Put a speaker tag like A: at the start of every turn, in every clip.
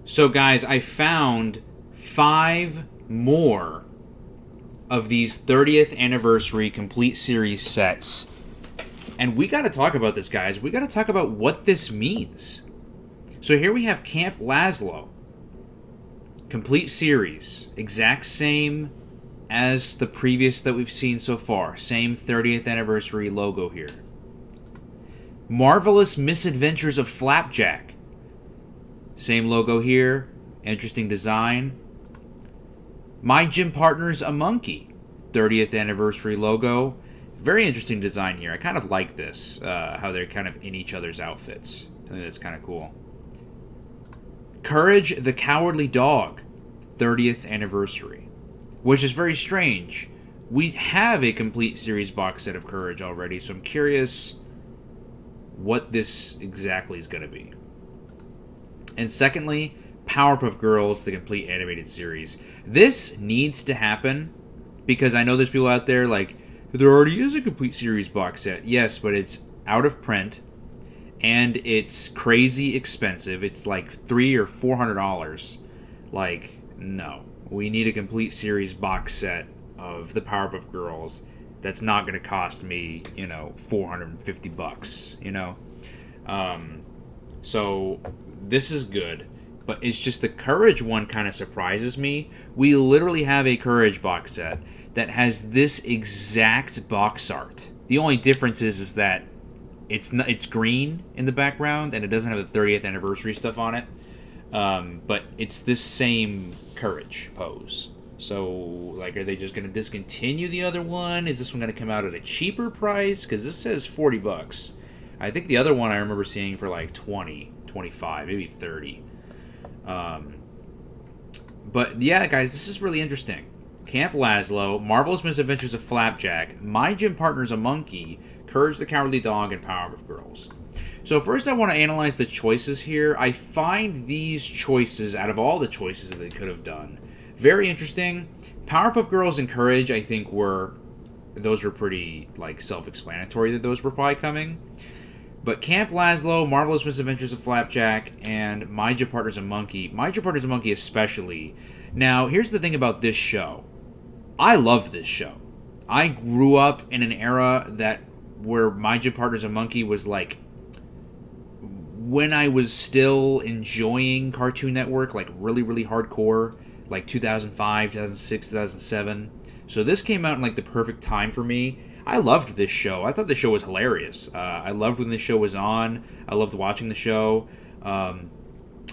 A: So, guys, I found 5 more of these 30th anniversary complete series sets. And we got to talk about this, guys. We got to talk about what this means. So here we have Camp Lazlo. Complete series. Exact same as the previous that we've seen so far. Same 30th anniversary logo here. Marvelous Misadventures of Flapjack. Same logo here. Interesting design. My Gym Partner's a Monkey. 30th anniversary logo. Very interesting design here. I kind of like this. How they're kind of in each other's outfits. I think that's kind of cool. Courage the Cowardly Dog. 30th anniversary. Which is very strange. We have a complete series box set of Courage already, so I'm curious what this exactly is going to be. And secondly, Powerpuff Girls, the complete animated series. This needs to happen because I know there's people out there like, there already is a complete series box set. Yes, but it's out of print and it's crazy expensive. It's like $300 or $400. Like, no. We need a complete series box set of the Powerpuff Girls that's not going to cost me, $450, So this is good, but it's just the Courage one kind of surprises me. We literally have a Courage box set that has this exact box art. The only difference is that it's green in the background and it doesn't have the 30th anniversary stuff on it. But it's this same Courage pose. So, like, are they just going to discontinue the other one? Is this one going to come out at a cheaper price? Because this says $40. I think the other one I remember seeing for like 20, 25, maybe 30. But yeah, guys, this is really interesting. Camp Lazlo, Marvelous Misadventures of Flapjack, My Gym Partner's a Monkey, Courage the Cowardly Dog, and Powerpuff Girls. So first I want to analyze the choices here. I find these choices, out of all the choices that they could have done, very interesting. Powerpuff Girls and Courage, I think, those were pretty, like, self-explanatory that those were probably coming. But Camp Lazlo, Marvelous Misadventures of Flapjack, and My Gym Partner's a Monkey. My Gym Partner's a Monkey especially. Now, here's the thing about this show. I love this show. I grew up in an era where My Gym Partner's a Monkey was like when I was still enjoying Cartoon Network, like really, really hardcore, like 2005, 2006, 2007. So this came out in like the perfect time for me. I loved this show. I thought the show was hilarious. I loved when this show was on. I loved watching the show. I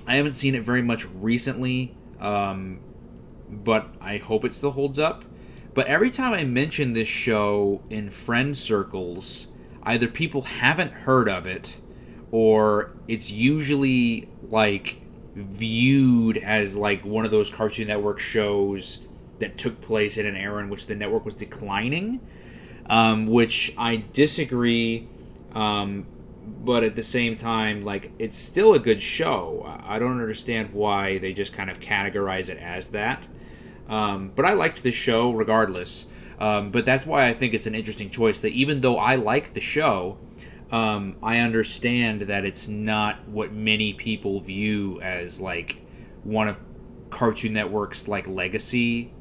A: haven't seen it very much recently, but I hope it still holds up. But every time I mention this show in friend circles, either people haven't heard of it, or it's usually like viewed as like one of those Cartoon Network shows that took place in an era in which the network was declining, which I disagree. But at the same time, like, it's still a good show. I don't understand why they just kind of categorize it as that. But I liked the show regardless. But that's why I think it's an interesting choice, that even though I like the show, I understand that it's not what many people view as, like, one of Cartoon Network's, like, legacy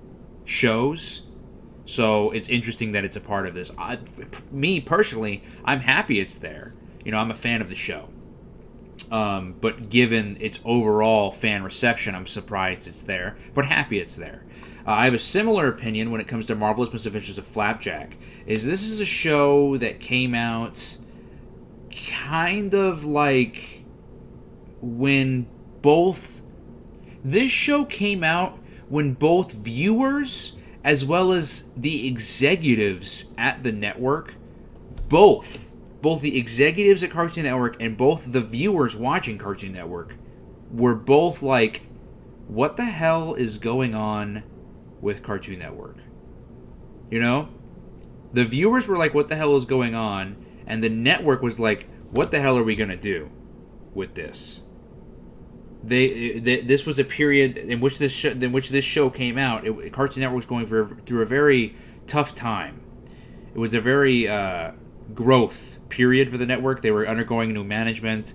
A: shows. So it's interesting that it's a part of this. Me, personally, I'm happy it's there. I'm a fan of the show. But given its overall fan reception, I'm surprised it's there, but happy it's there. I have a similar opinion when it comes to Marvelous Misadventures of Flapjack. This is a show that came out kind of like when both... This show came out when both viewers as well as the executives at the network, both the executives at Cartoon Network and both the viewers watching Cartoon Network were both like, what the hell is going on with Cartoon Network? The viewers were like, what the hell is going on? And the network was like, what the hell are we going to do with this? This was a period in which this show came out. Cartoon Network was going through a very tough time. It was a very growth period for the network. They were undergoing new management.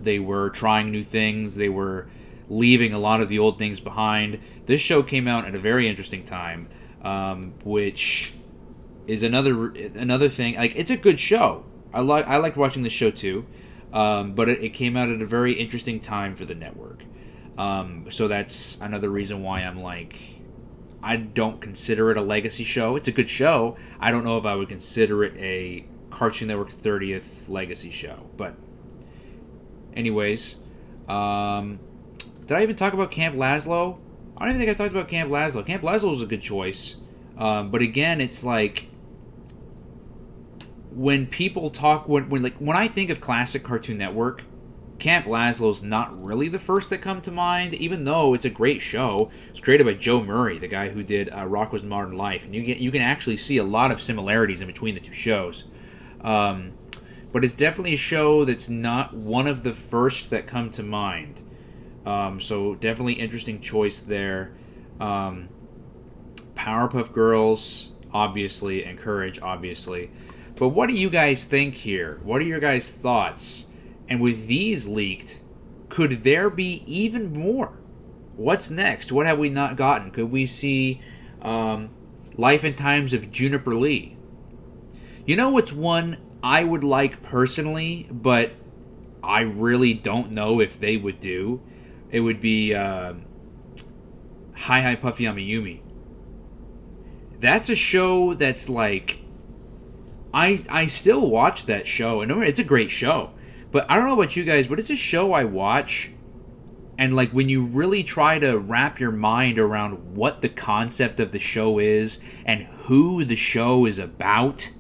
A: They were trying new things. They were leaving a lot of the old things behind. This show came out at a very interesting time, which is another thing. Like, it's a good show. I liked watching this show too, but it came out at a very interesting time for the network. So that's another reason why I'm like, I don't consider it a legacy show. It's a good show. I don't know if I would consider it a Cartoon Network 30th legacy show. But anyways, did I even talk about Camp Lazlo? I don't even think I talked about Camp Lazlo. Camp Lazlo was a good choice. But again, it's like, when people talk, when I think of classic Cartoon Network, Camp Lazlo's not really the first that come to mind, even though it's a great show. It's created by Joe Murray, the guy who did Rocko's Modern Life, and you can actually see a lot of similarities in between the two shows. But it's definitely a show that's not one of the first that come to mind. So definitely interesting choice there. Powerpuff Girls, obviously, and Courage, obviously. But what do you guys think here? What are your guys' thoughts? And with these leaked, could there be even more? What's next? What have we not gotten? Could we see Life and Times of Juniper Lee? You know what's one I would like personally, but I really don't know if they would do? It would be Hi Hi Puffy Amiyumi. That's a show that's like, I still watch that show, and it's a great show. But I don't know about you guys, but it's a show I watch, and like, when you really try to wrap your mind around what the concept of the show is and who the show is about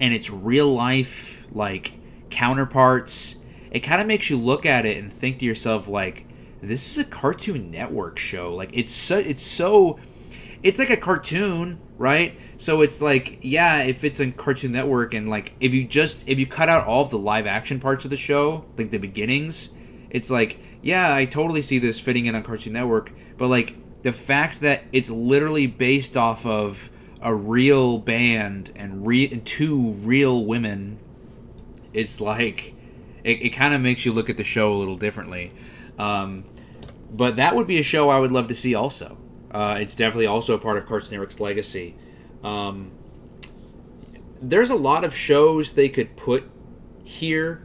A: and its real life like counterparts, it kind of makes you look at it and think to yourself like, this is a Cartoon Network show. Like, it's like a cartoon, right? So it's like, yeah, if it's a Cartoon Network, and like, if you cut out all of the live action parts of the show, like the beginnings, it's like, yeah, I totally see this fitting in on Cartoon Network. But like, the fact that it's literally based off of a real band and two real women, it's like, it kind of makes you look at the show a little differently. But that would be a show I would love to see also. It's definitely also a part of Cartoon Network's legacy. There's a lot of shows they could put here,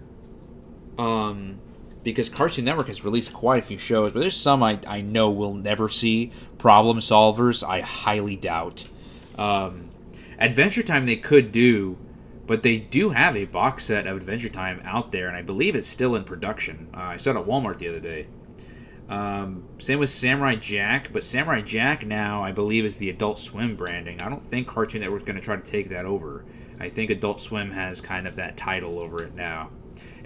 A: because Cartoon Network has released quite a few shows, but there's some I know we'll never see. Problem Solvers, I highly doubt. Adventure Time they could do, but they do have a box set of Adventure Time out there, and I believe it's still in production. I saw it at Walmart the other day. Same with Samurai Jack, but Samurai Jack now, I believe, is the Adult Swim branding. I don't think Cartoon Network's going to try to take that over. I think Adult Swim has kind of that title over it now.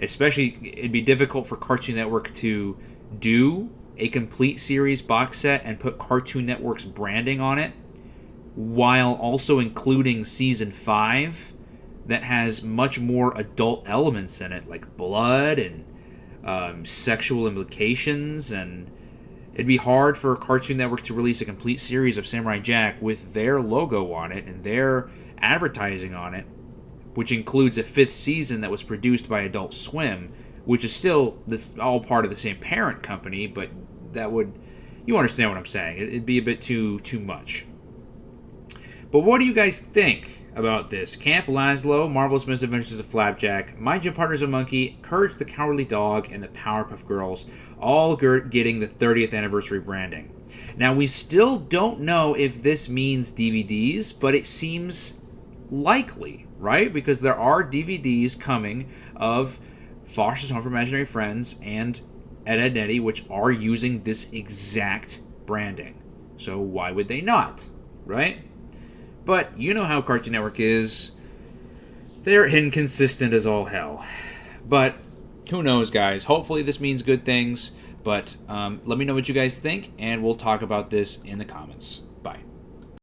A: Especially, it'd be difficult for Cartoon Network to do a complete series box set and put Cartoon Network's branding on it, while also including Season 5 that has much more adult elements in it, like blood and sexual implications, and it'd be hard for Cartoon Network to release a complete series of Samurai Jack with their logo on it and their advertising on it, which includes a 5th season that was produced by Adult Swim, which is still all part of the same parent company, but that would, you understand what I'm saying. It'd be a bit too much. But what do you guys think about this? Camp Lazlo, Marvelous Misadventures of Flapjack, My Gym Partner's a Monkey, Courage the Cowardly Dog, and the Powerpuff Girls, all getting the 30th anniversary branding. Now, we still don't know if this means DVDs, but it seems likely, right? Because there are DVDs coming of Foster's Home for Imaginary Friends and Ed, Edd n Eddy, which are using this exact branding. So why would they not, right? But you know how Cartoon Network is. They're inconsistent as all hell. But who knows, guys? Hopefully this means good things. But let me know what you guys think, and we'll talk about this in the comments.